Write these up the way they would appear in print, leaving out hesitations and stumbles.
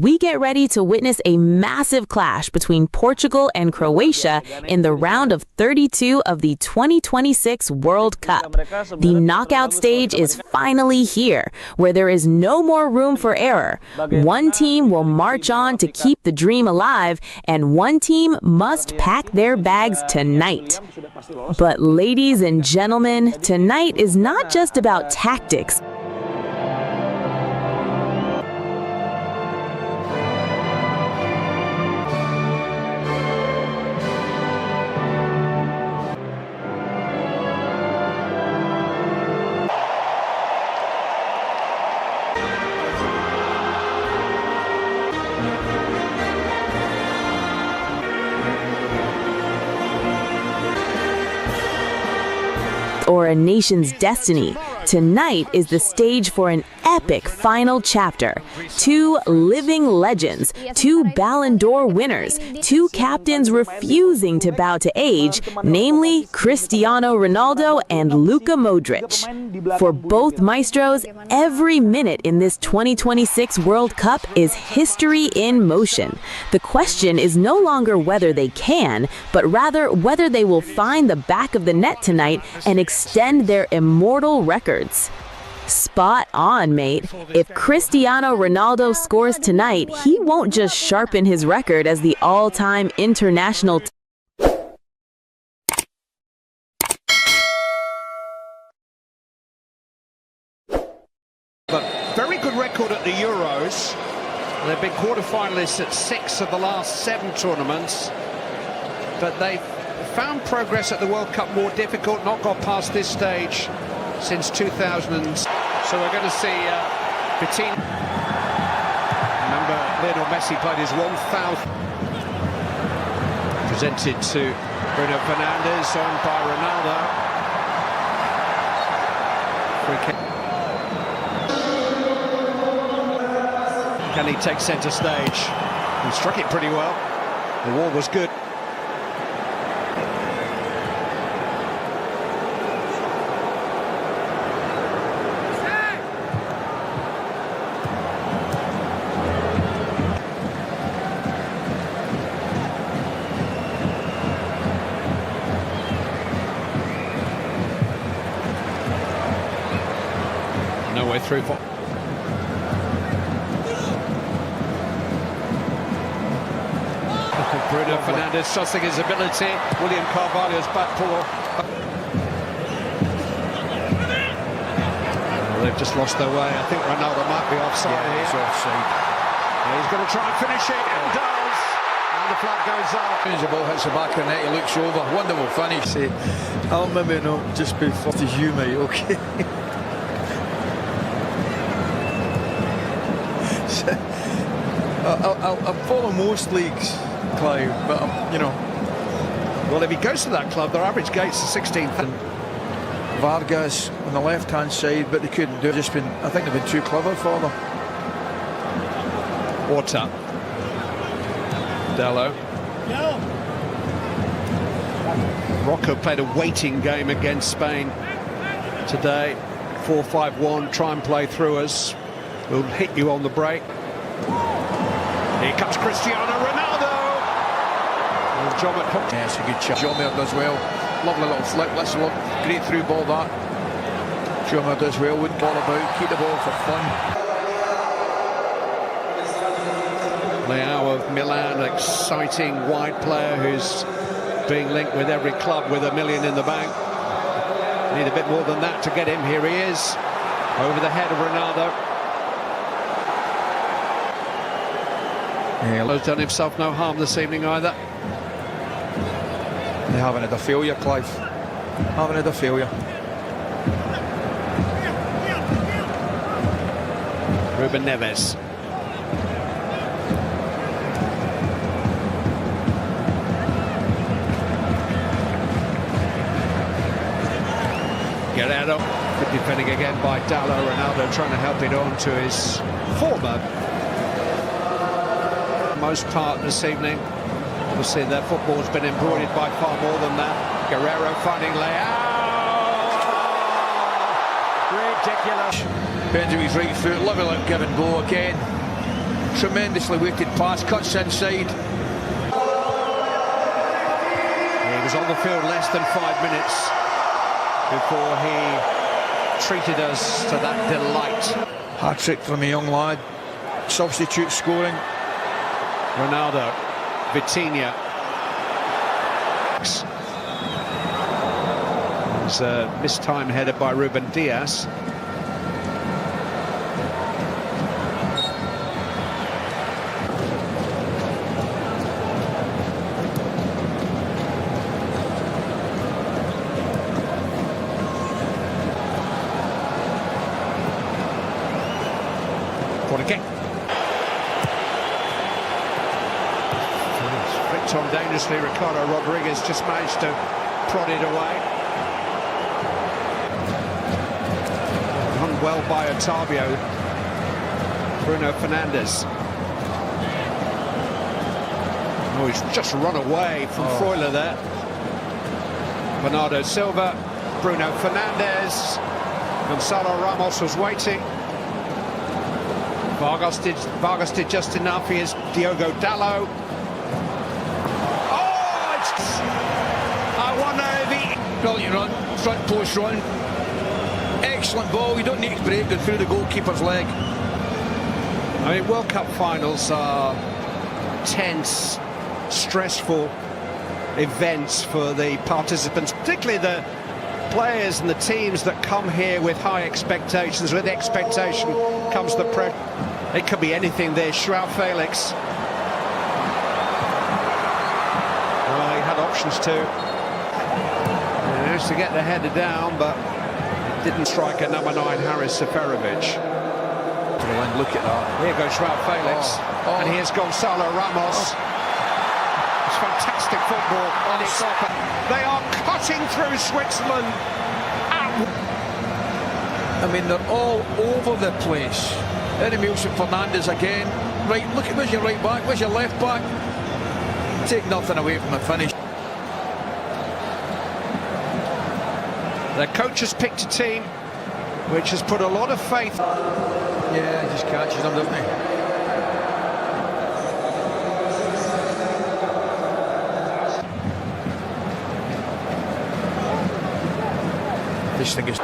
we get ready to witness a massive clash between Portugal and Croatia in the round of 32 of the 2026 World Cup. The knockout stage is finally here, where there is no more room for error. One team will march on to keep the dream alive, and one team must pack their bags tonight. But ladies and gentlemen, tonight is not just about tactics. Or a nation's destiny. Tonight is the stage for an epic final chapter. Two living legends, two Ballon d'Or winners, two captains refusing to bow to age, namely Cristiano Ronaldo and Luka Modric. For both maestros, every minute in this 2026 World Cup is history in motion. The question is no longer whether they can, but rather whether they will find the back of the net tonight and extend their immortal records. Spot on, mate. If Cristiano Ronaldo scores tonight, he won't just sharpen his record as the all-time international But very good record at the Euros. They've been quarter-finalists at 6 of the last 7 tournaments. But they've found progress at the World Cup more difficult, not got past this stage since 2000. So we're going to see Coutinho. Remember, Lionel Messi played his 1,000th. Presented to Bruno Fernandes, on by Ronaldo. Can he take centre stage? He struck it pretty well. The wall was good. No way through for Bruno Fernandes, sussing his ability. William Carvalho's back pull. They've just lost their way. I think Ronaldo might be offside here. He's offside. He's going to try and finish it, and does. And the flag goes up. As soon as the ball hits the back of the net, he looks over. Wonderful finish. I'll maybe not just be 40 as you, mate, okay? I'll follow most leagues, Clive, but you know. Well, if he goes to that club, their average gate's the 16th. And Vargas on the left-hand side, but they couldn't do it. I think they've been too clever for them. Orta. Dello. Rocco played a waiting game against Spain today. 4-5-1, try and play through us. We'll hit you on the break. Here comes Cristiano Ronaldo. And John McHook. Yes, a good shot. Jomer does well. Lovely little flick. Let's look. Great through ball that. Jomer does well. Wouldn't ball about. Keep the ball for fun. Leao of Milan, exciting wide player who's being linked with every club with $1 million in the bank. Need a bit more than that to get him. Here he is. Over the head of Ronaldo. He's done himself no harm this evening either. They haven't had a failure, Clive. Haven't had a failure. Ruben Neves. Guerrero. Good defending again by Dallo. Ronaldo trying to help it on to his former. Most part this evening. Obviously their football's been embroidered by far more than that. Guerrero finding Leao. Ridiculous. Benjamin's right foot, level out, give and go again. Tremendously weighted pass, cuts inside. He was on the field less than 5 minutes before he treated us to that delight. Hat-trick from a young lad. Substitute scoring. Ronaldo, Vitinha. It's a missed time header by Ruben Diaz. Again. Flicked on dangerously. Ricardo Rodriguez just managed to prod it away. Run well by Otavio. Bruno Fernandes. Oh, he's just run away from Freuler there. Bernardo Silva, Bruno Fernandes. Gonzalo Ramos was waiting. Vargas did just enough. Here's Diogo Dalot. Oh, it's... I wonder if he... Brilliant run, front post run. Excellent ball, you don't need to break it through the goalkeeper's leg. I mean, World Cup finals are tense, stressful events for the participants, particularly the players and the teams that come here with high expectations. With expectation comes the pressure. It could be anything there. João Felix. Well, he had options too. He managed to get the header down, but it didn't strike at number 9, Haris Seferovic. Look at that. Here goes João Felix. And here's Gonzalo Ramos. It's fantastic football. And it's they are cutting through Switzerland. I mean, they're all over the place. Edmilson Fernandes again. Right, look at where's your right back, where's your left back? Take nothing away from the finish. Their coach has picked a team which has put a lot of faith. Yeah, he just catches them, doesn't he? This thing is...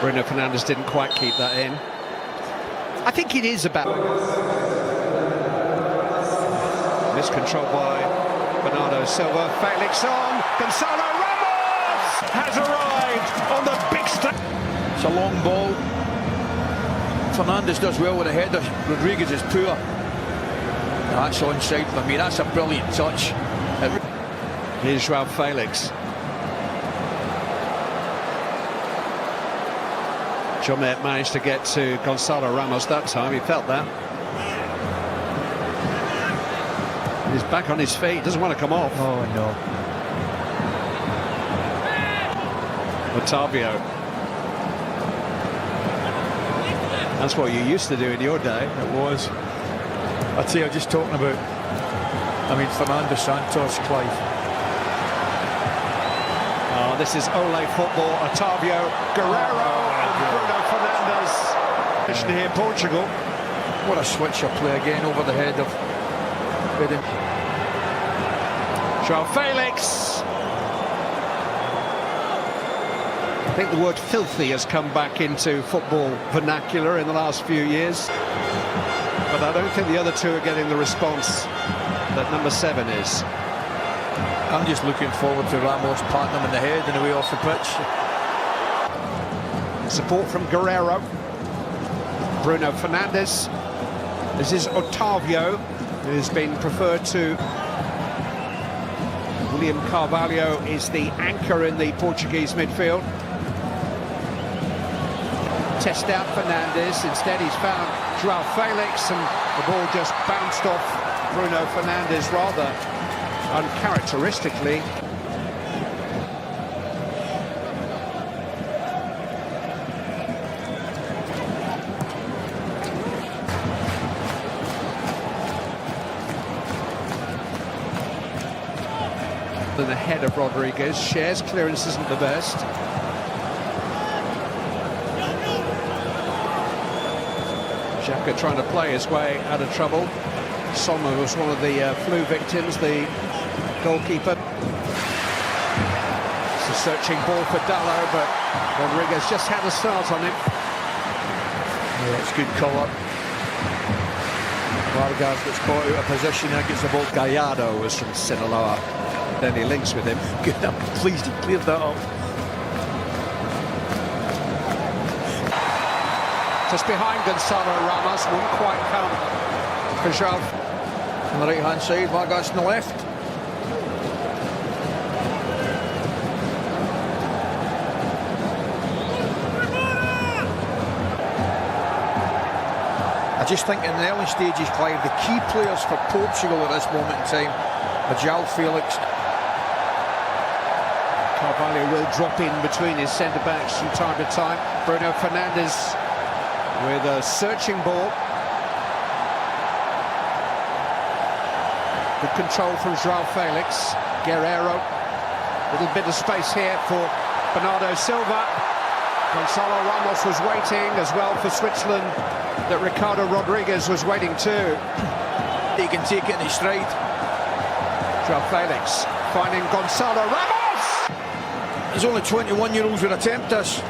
Bruno Fernandes didn't quite keep that in. I think it is about... Miscontrol by Bernardo Silva. Felix on. Gonzalo Ramos has arrived on the big stage. It's a long ball. Fernandes does well with a header. Rodriguez is poor. That's onside for me. That's a brilliant touch. Here's João Felix. Jomet managed to get to Gonzalo Ramos that time. He felt that. He's back on his feet. Doesn't want to come off. Oh, no. Otavio. That's what you used to do in your day. It was. I'd say I'm just talking about, I mean, Fernando Santos, Clive. Oh, this is Ole football. Otavio, Guerrero, and Bruno Fernandes. Here, Portugal. What a switcher play again over the head of Bidden. João Felix. I think the word filthy has come back into football vernacular in the last few years. But I don't think the other two are getting the response that number 7 is. I'm just looking forward to Ramos patting them in the head and away off the pitch. Support from Guerrero. Bruno Fernandes. This is Otavio, who has been preferred to William Carvalho, is the anchor in the Portuguese midfield. Test out Fernandes. Instead, he's found João Felix, and the ball just bounced off Bruno Fernandes rather uncharacteristically. Than the head of Rodriguez. Shares clearance isn't the best. Xhaka trying to play his way out of trouble. Sommer was one of the flu victims, the goalkeeper. It's a searching ball for Dallo, but Rodriguez just had a start on him. Yeah, it's good call-up. Vargas gets caught out of position and gets the ball. Gallardo was from Sinaloa. Then he links with him. Good, I'm pleased he cleared that up. Just behind Gonzalo Ramos, wouldn't quite come for João. On the right-hand side, Vargas on the left. I just think in the early stages, Clive, the key players for Portugal at this moment in time are João Felix. Carvalho will drop in between his centre-backs from time to time. Bruno Fernandes with a searching ball. Good control from João Felix. Guerreiro. Little bit of space here for Bernardo Silva. Gonzalo Ramos was waiting as well for Switzerland, that Ricardo Rodriguez was waiting too. He can take it in his stride. João Felix finding Gonzalo Ramos! There's only 21-year-olds would attempt this.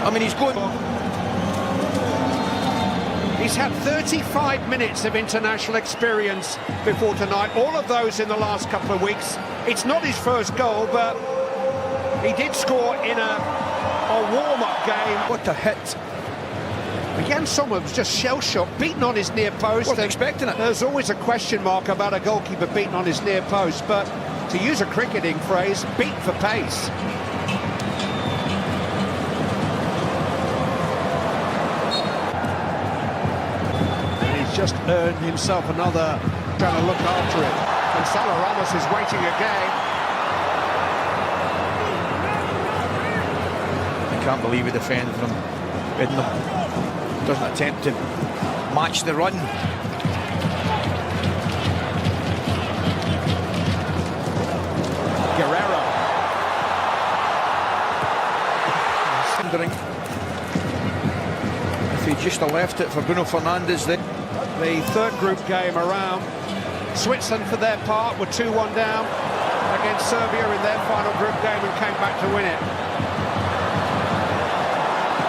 I mean, he's going... He's had 35 minutes of international experience before tonight, all of those in the last couple of weeks. It's not his first goal, but he did score in a warm-up game. What a hit. Jan Sommer was just shell-shocked, beaten on his near post. Wasn't expecting it. There's always a question mark about a goalkeeper beaten on his near post, but to use a cricketing phrase, beat for pace. Just earned himself another, trying to look after it. Gonzalo Ramos is waiting again. I can't believe he defended from Ednam. Doesn't attempt to match the run. Guerreiro. If he just left it for Bruno Fernandes then. The third group game around. Switzerland, for their part, were 2-1 down against Serbia in their final group game and came back to win it.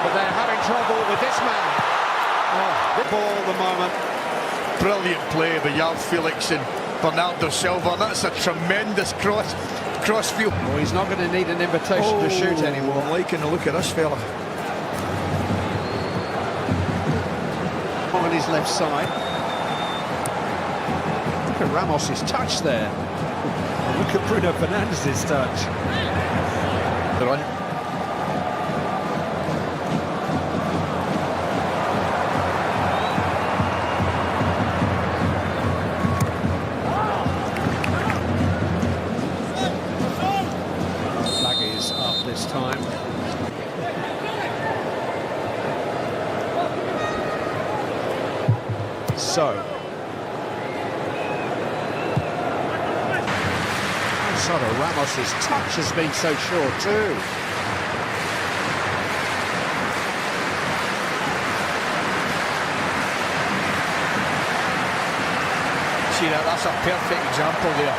But they're having trouble with this man. Oh, the ball at the moment. Brilliant play by João Felix and Bernardo Silva. That's a tremendous crossfield. Well, he's not going to need an invitation to shoot anymore. I'm liking the look of this fella. On his left side. Look at Ramos's touch there. And look at Bruno Fernandes' touch. The run. Flag is up this time. So, Gonzalo Ramos's touch has been so sure too. See that's a perfect example there.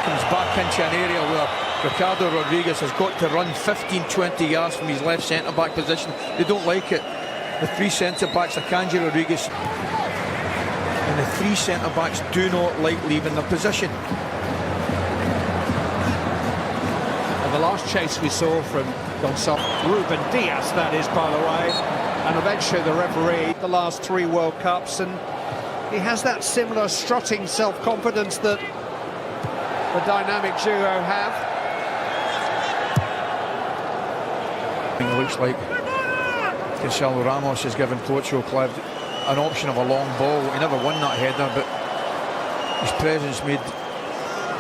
Comes back into an area where Ricardo Rodriguez has got to run 15-20 yards from his left centre-back position. They don't like it. The three centre-backs, Akanji, Rodriguez, and the three centre-backs do not like leaving their position. And the last chase we saw from Gonzalo, Ruben Diaz, that is, by the way, and eventually the referee, the last 3 World Cups, and he has that similar strutting self-confidence that the dynamic duo have. It looks like Gonzalo Ramos has given Portugal Club an option of a long ball. He never won that header, but his presence made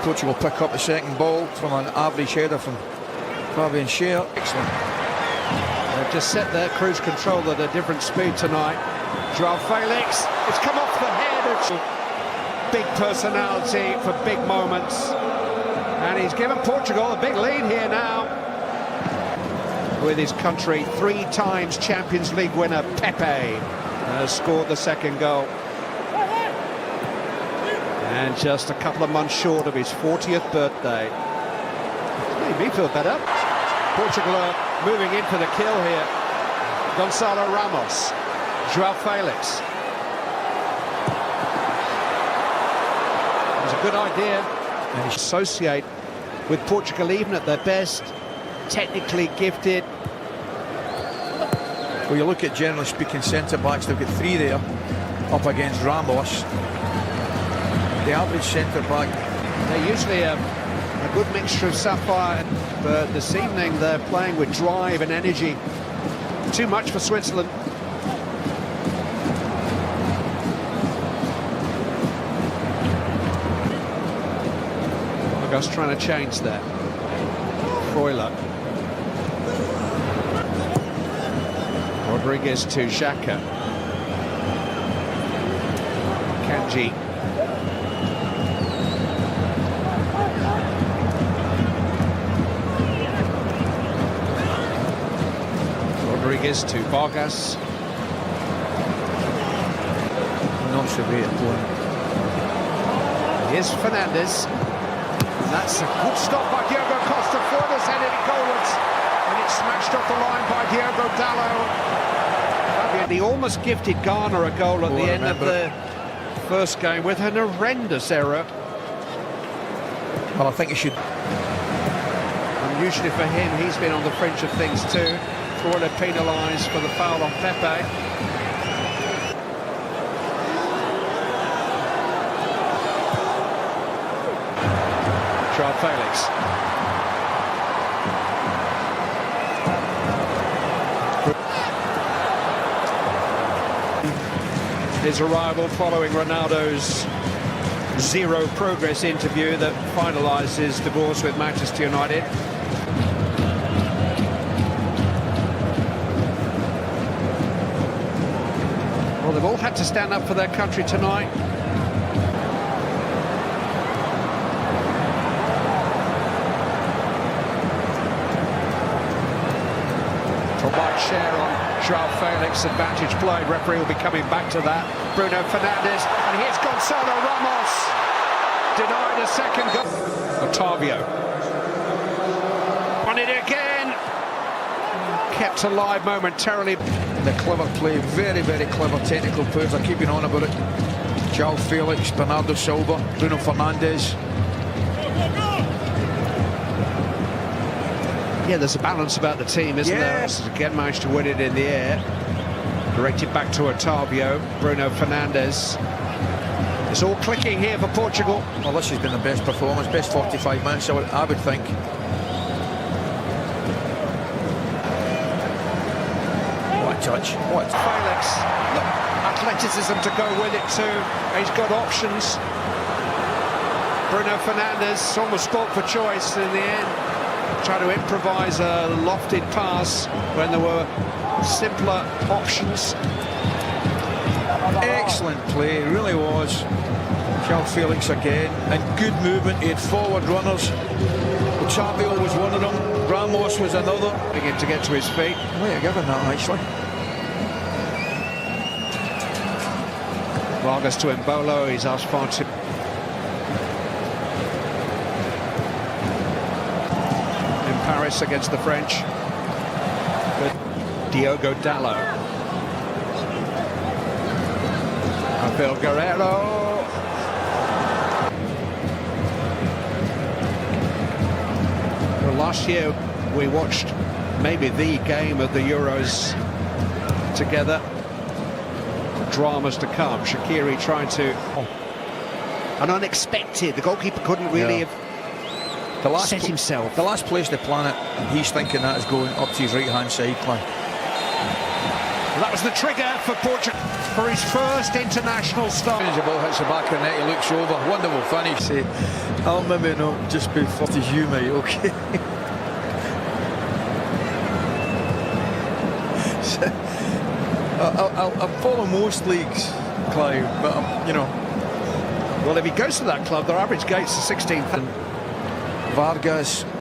Portugal pick up the second ball from an average header from Fabian Schär. Excellent. They've just set their cruise control at a different speed tonight. João Felix, it's come off the head. Big personality for big moments. And he's given Portugal a big lead here now. With his country, 3 times Champions League winner Pepe has scored the second goal. And just a couple of months short of his 40th birthday. Made me feel better. Portugal are moving in for the kill here. Gonzalo Ramos, João Felix. It was a good idea. And associate with Portugal even at their best. Technically gifted. Well, you look at, generally speaking, centre-backs, they've got three there up against Ramos. The average centre-back. They're usually a good mixture of sapphire, but this evening they're playing with drive and energy. Too much for Switzerland. Vargas trying to change that. Freuler. Rodriguez to Xhaka. Kanji. Rodriguez to Vargas. Not so great at playing. Here's Fernandez. And that's a good stop by Diogo Costa. Flores headed it goalwards. And it's smashed off the line by Diogo Dalot. He almost gifted Ghana a goal at the end of the first game with an horrendous error. Well, I think he should. Unusually for him, he's been on the fringe of things too. Florida penalised for the foul on Pepe. João Felix. His arrival following Ronaldo's zero progress interview that finalised his divorce with Manchester United. Well, they've all had to stand up for their country tonight. A wide share on João Felix, advantage played. Referee will be coming back to that. Bruno Fernandes, and here's Gonzalo Ramos. Denied a second goal. Otavio. On it again. Kept alive momentarily. The clever play, very, very clever technical players. I keep on about it. João Felix, Bernardo Silva, Bruno Fernandes. Yeah, there's a balance about the team, isn't there? Again, managed to win it in the air. Directed back to Otavio, Bruno Fernandes. It's all clicking here for Portugal. Well, this has been the best performance, best 45 minutes, I would think. What a touch. What? Felix. Look, athleticism to go with it too. He's got options. Bruno Fernandes almost spoke for choice in the end. Try to improvise a lofted pass when there were simpler options. Excellent play, it really was. João Felix again, and good movement. He had forward runners. Otavio was one of them. Ramos was another. Begin to get to his feet. Way to give him that, actually. Vargas to Mbolo. He's asked far too. Paris against the French with Diogo Dalot. Abel Guerrero. Well, last year we watched maybe the game of the Euros together. Dramas to come. Shaqiri trying to... An unexpected. The goalkeeper couldn't really have set himself. The last place on the planet, and he's thinking that is going up to his right-hand side, Clay. Well, that was the trigger for Portugal for his first international start. As the ball hits the back of the net, he looks over. Wonderful finish. Say, I'll maybe not just be 40 you, mate, okay? I'll follow most leagues, Clive, but you know. Well, if he goes to that club, their average gates are 16th. Vargas